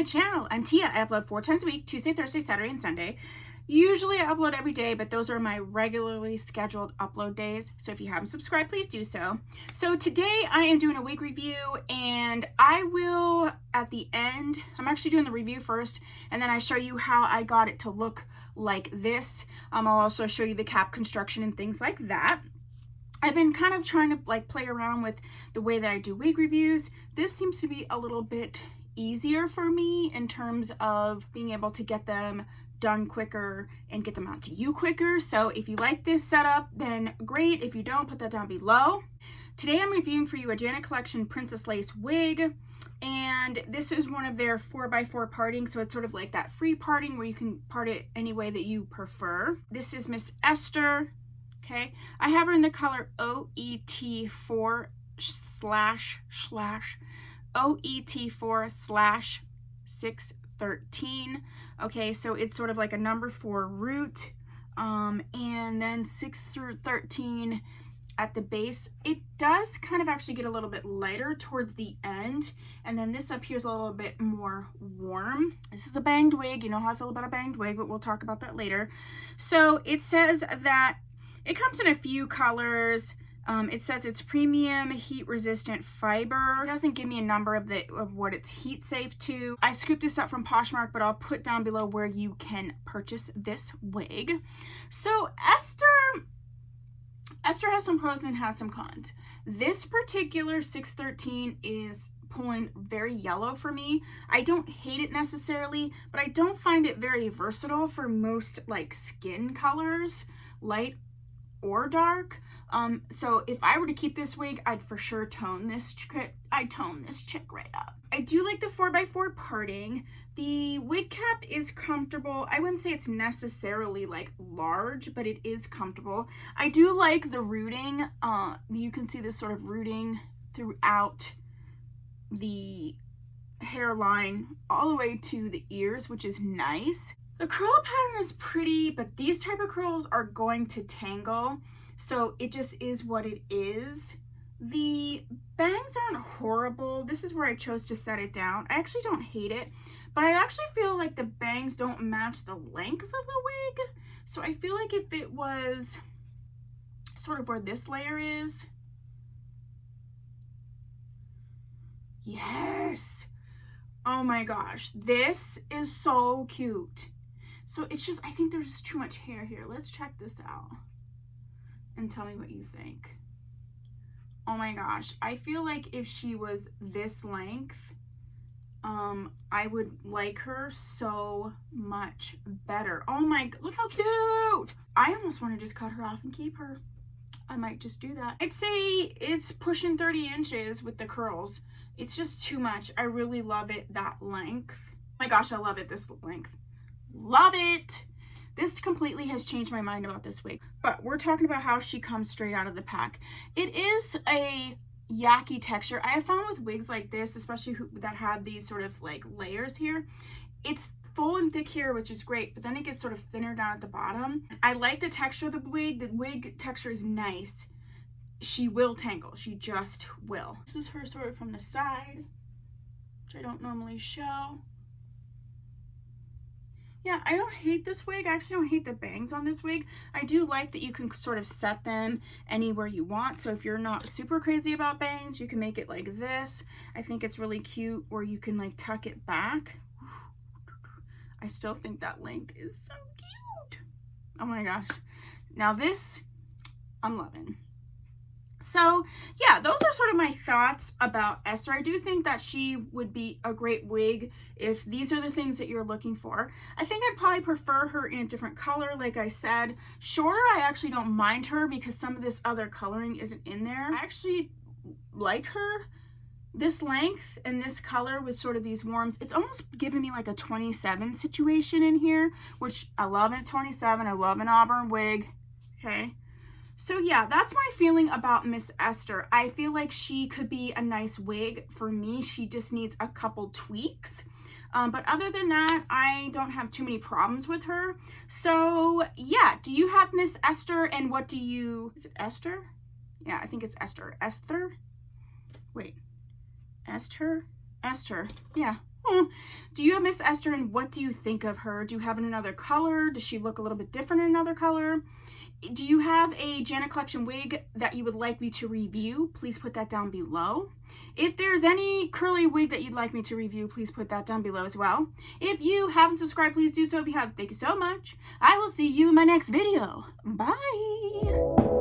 my channel. I'm Tia. I upload 4 times a week, Tuesday, Thursday, Saturday, and Sunday. Usually I upload every day, but those are my regularly scheduled upload days. So if you haven't subscribed, please do so. So today I am doing a wig review, and I will, at the end, I'm actually doing the review first, and then I show you how I got it to look like this. I'll also show you the cap construction and things like that. I've been kind of trying to play around with the way that I do wig reviews. This seems to be a little bit easier for me in terms of being able to get them done quicker and get them out to you quicker. So if you like this setup, then great. If you don't, put that down below. Today I'm reviewing for you a Janet Collection Princess Lace wig, and this is one of their 4x4 parting, so it's sort of like that free parting where you can part it any way that you prefer. This is Miss Esther. Okay, I have her in the color OET4 613. Okay, so it's sort of like a number 4 root, and then 6 through 13 at the base. It does kind of actually get a little bit lighter towards the end, and then this up here is a little bit more warm. This is a banged wig. You know how I feel about a banged wig, but we'll talk about that later. So it says that it comes in a few colors. It says it's premium heat resistant fiber. It doesn't give me a number of what it's heat safe to. I scooped this up from Poshmark, but I'll put down below where you can purchase this wig. So Esther has some pros and has some cons. This particular 613 is pulling very yellow for me. I don't hate it necessarily, but I don't find it very versatile for most skin colors, light or dark. So if I were to keep this wig, I'd for sure tone this chick right up. I do like the 4x4 parting. The wig cap is comfortable. I wouldn't say it's necessarily large, but it is comfortable. I do like the rooting. You can see this sort of rooting throughout the hairline all the way to the ears, which is nice. The curl pattern is pretty, but these type of curls are going to tangle, so it just is what it is. The bangs aren't horrible. This is where I chose to set it down. I actually don't hate it, but I actually feel like the bangs don't match the length of the wig. So I feel like if it was sort of where this layer is. Yes. Oh my gosh, this is so cute. So it's just, I think there's just too much hair here. Let's check this out and tell me what you think. Oh my gosh, I feel like if she was this length, I would like her so much better. Oh my, look how cute. I almost want to just cut her off and keep her. I might just do that. I'd say it's pushing 30 inches with the curls. It's just too much. I really love it that length. Oh my gosh, I love it this length. Love it. This completely has changed my mind about this wig, but we're talking about how she comes straight out of the pack. It is a yucky texture. I have found with wigs like this, especially that have these sort of layers here, it's full and thick here, which is great, but then it gets sort of thinner down at the bottom. I like the texture of the wig. The wig texture is nice. She will tangle. She just will. This is her sort of from the side, which I don't normally show. Yeah, I don't hate this wig. I actually don't hate the bangs on this wig. I do like that you can sort of set them anywhere you want. So if you're not super crazy about bangs, you can make it like this. I think it's really cute, or you can tuck it back. I still think that length is so cute. Oh my gosh. Now this, I'm loving. So yeah, those are sort of my thoughts about Esther. I do think that she would be a great wig if these are the things that you're looking for. I think I'd probably prefer her in a different color. Like I said, shorter, I actually don't mind her because some of this other coloring isn't in there. I actually like her this length and this color with sort of these warms. It's almost giving me like a 27 situation in here, which I love in a 27. I love an auburn wig. Okay. So yeah, that's my feeling about Miss Esther. I feel like she could be a nice wig for me. She just needs a couple tweaks. But other than that, I don't have too many problems with her. So yeah, do you have Miss Esther, and what do you, is it Esther? Yeah, I think it's Esther. Esther? Wait, Esther? Esther, yeah. Do you have Miss Esther, and what do you think of her? Do you have in another color? Does she look a little bit different in another color? Do you have a Janet Collection wig that you would like me to review? Please put that down below. If there's any curly wig that you'd like me to review, please put that down below as well. If you haven't subscribed, please do so. If you have, thank you so much. I will see you in my next video. Bye.